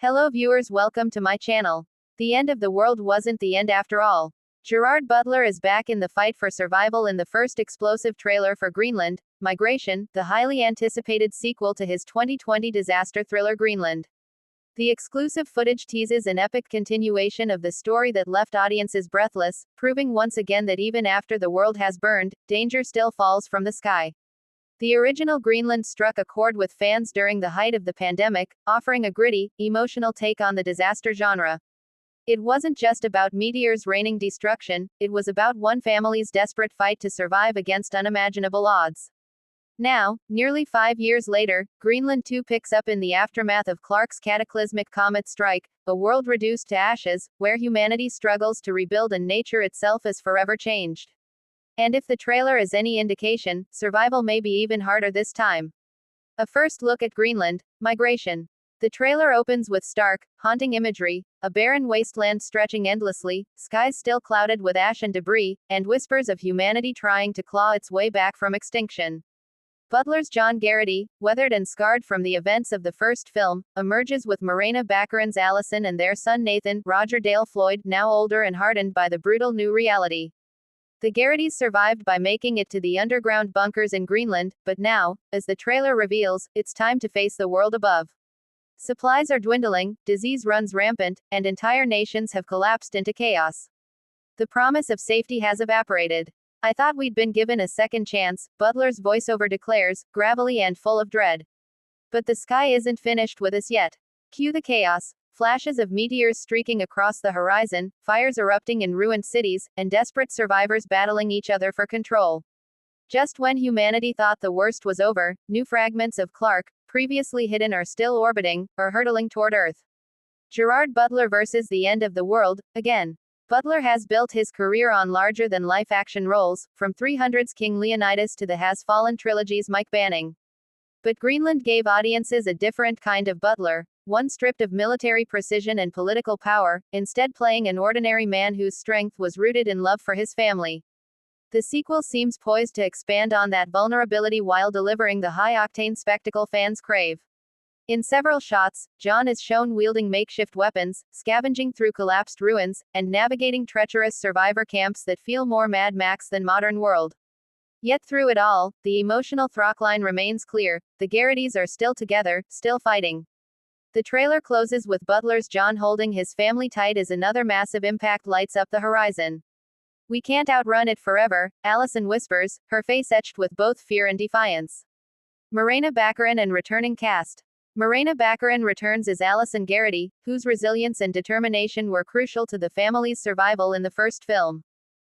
Hello viewers, welcome to my channel. The end of the world wasn't the end after all. Gerard Butler is back in the fight for survival in the first explosive trailer for Greenland, Migration, the highly anticipated sequel to his 2020 disaster thriller Greenland. The exclusive footage teases an epic continuation of the story that left audiences breathless, proving once again that even after the world has burned, danger still falls from the sky. The original Greenland struck a chord with fans during the height of the pandemic, offering a gritty, emotional take on the disaster genre. It wasn't just about meteors raining destruction, it was about one family's desperate fight to survive against unimaginable odds. Now, nearly 5 years later, Greenland 2 picks up in the aftermath of Clarke's cataclysmic comet strike, a world reduced to ashes, where humanity struggles to rebuild and nature itself is forever changed. And if the trailer is any indication, survival may be even harder this time. A first look at Greenland, Migration. The trailer opens with stark, haunting imagery, a barren wasteland stretching endlessly, skies still clouded with ash and debris, and whispers of humanity trying to claw its way back from extinction. Butler's John Garrity, weathered and scarred from the events of the first film, emerges with Morena Baccarin's Allison and their son Nathan, Roger Dale Floyd, now older and hardened by the brutal new reality. The Garritys survived by making it to the underground bunkers in Greenland, but now, as the trailer reveals, it's time to face the world above. Supplies are dwindling, disease runs rampant, and entire nations have collapsed into chaos. The promise of safety has evaporated. I thought we'd been given a second chance, Butler's voiceover declares, gravelly and full of dread. But the sky isn't finished with us yet. Cue the chaos. Flashes of meteors streaking across the horizon, fires erupting in ruined cities, and desperate survivors battling each other for control. Just when humanity thought the worst was over, new fragments of Clarke, previously hidden, are still orbiting, or hurtling toward Earth. Gerard Butler versus the end of the world, again. Butler has built his career on larger-than-life action roles, from 300's King Leonidas to the Has Fallen trilogy's Mike Banning. But Greenland gave audiences a different kind of Butler, one stripped of military precision and political power, instead playing an ordinary man whose strength was rooted in love for his family. The sequel seems poised to expand on that vulnerability while delivering the high-octane spectacle fans crave. In several shots, John is shown wielding makeshift weapons, scavenging through collapsed ruins, and navigating treacherous survivor camps that feel more Mad Max than modern world. Yet through it all, the emotional through-line remains clear: the Garritys are still together, still fighting. The trailer closes with Butler's John holding his family tight as another massive impact lights up the horizon. "We can't outrun it forever," Allison whispers, her face etched with both fear and defiance. Morena Baccarin and returning cast. Morena Baccarin returns as Allison Garrity, whose resilience and determination were crucial to the family's survival in the first film.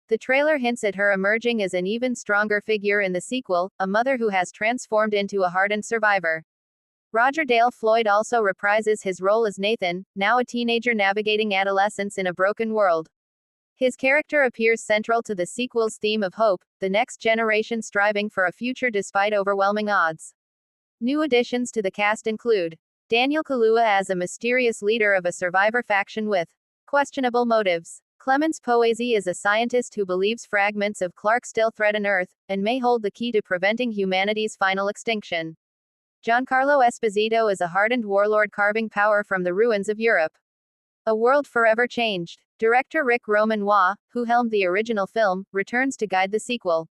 The trailer hints at her emerging as an even stronger figure in the sequel, a mother who has transformed into a hardened survivor. Roger Dale Floyd also reprises his role as Nathan, now a teenager navigating adolescence in a broken world. His character appears central to the sequel's theme of hope, the next generation striving for a future despite overwhelming odds. New additions to the cast include Daniel Kaluuya as a mysterious leader of a survivor faction with questionable motives. Clemens Poesi is a scientist who believes fragments of Clarke still threaten Earth, and may hold the key to preventing humanity's final extinction. Giancarlo Esposito is a hardened warlord carving power from the ruins of Europe. A world forever changed. Director Rick Roman Waugh, who helmed the original film, returns to guide the sequel.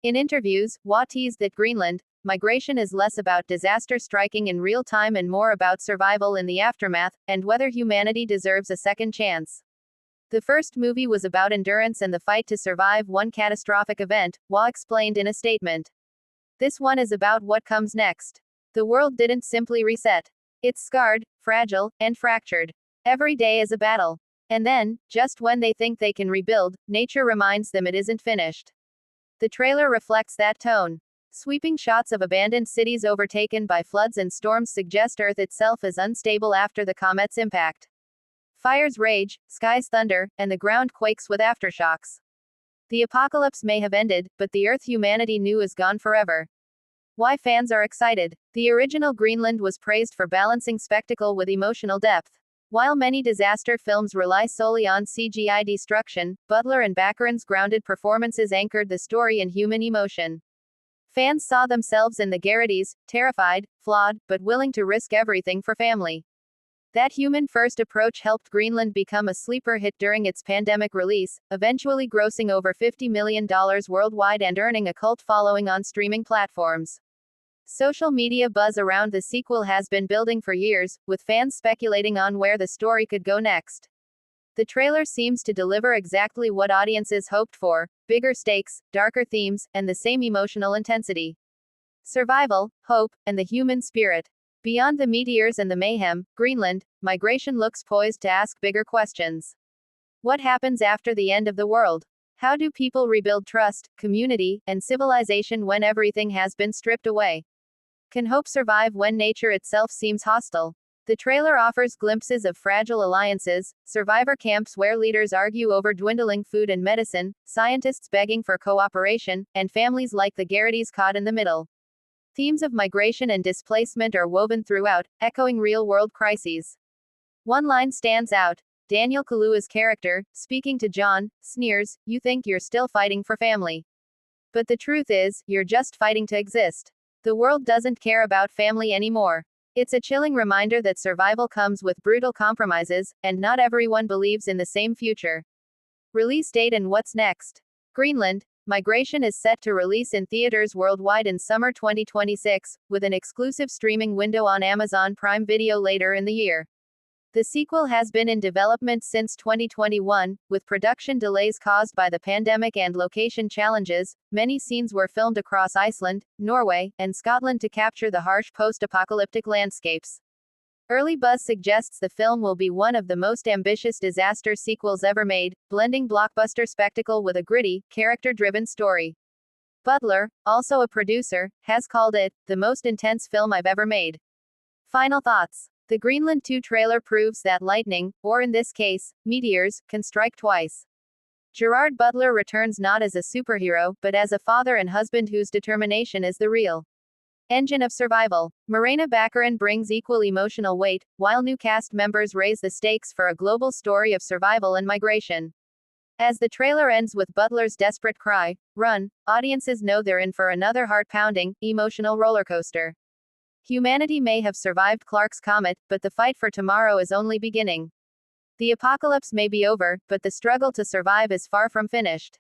In interviews, Waugh teased that Greenland, Migration is less about disaster striking in real time and more about survival in the aftermath, and whether humanity deserves a second chance. The first movie was about endurance and the fight to survive one catastrophic event, Waugh explained in a statement. This one is about what comes next. The world didn't simply reset. It's scarred, fragile, and fractured. Every day is a battle. And then, just when they think they can rebuild, nature reminds them it isn't finished. The trailer reflects that tone. Sweeping shots of abandoned cities overtaken by floods and storms suggest Earth itself is unstable after the comet's impact. Fires rage, skies thunder, and the ground quakes with aftershocks. The apocalypse may have ended, but the Earth humanity knew is gone forever. Why fans are excited. The original Greenland was praised for balancing spectacle with emotional depth. While many disaster films rely solely on CGI destruction, Butler and Baccarin's grounded performances anchored the story in human emotion. Fans saw themselves in the Garritys, terrified, flawed, but willing to risk everything for family. That human-first approach helped Greenland become a sleeper hit during its pandemic release, eventually grossing over $50 million worldwide and earning a cult following on streaming platforms. Social media buzz around the sequel has been building for years, with fans speculating on where the story could go next. The trailer seems to deliver exactly what audiences hoped for: bigger stakes, darker themes, and the same emotional intensity. Survival, hope, and the human spirit. Beyond the meteors and the mayhem, Greenland migration looks poised to ask bigger questions. What happens after the end of the world? How do people rebuild trust, community, and civilization when everything has been stripped away? Can hope survive when nature itself seems hostile? The trailer offers glimpses of fragile alliances, survivor camps where leaders argue over dwindling food and medicine, scientists begging for cooperation, and families like the Garritys caught in the middle. Themes of migration and displacement are woven throughout, echoing real-world crises. One line stands out. Daniel Kaluuya's character, speaking to John, sneers, "You think you're still fighting for family. But the truth is, you're just fighting to exist. The world doesn't care about family anymore." It's a chilling reminder that survival comes with brutal compromises, and not everyone believes in the same future. Release date and what's next? Greenland Migration is set to release in theaters worldwide in summer 2026, with an exclusive streaming window on Amazon Prime Video later in the year. The sequel has been in development since 2021, with production delays caused by the pandemic and location challenges. Many scenes were filmed across Iceland, Norway, and Scotland to capture the harsh post-apocalyptic landscapes. Early buzz suggests the film will be one of the most ambitious disaster sequels ever made, blending blockbuster spectacle with a gritty, character-driven story. Butler, also a producer, has called it the most intense film I've ever made. Final thoughts. The Greenland 2 trailer proves that lightning, or in this case, meteors, can strike twice. Gerard Butler returns not as a superhero, but as a father and husband whose determination is the real engine of survival. Morena Baccarin brings equal emotional weight, while new cast members raise the stakes for a global story of survival and migration. As the trailer ends with Butler's desperate cry, "Run," audiences know they're in for another heart-pounding, emotional rollercoaster. Humanity may have survived Clarke's comet, but the fight for tomorrow is only beginning. The apocalypse may be over, but the struggle to survive is far from finished.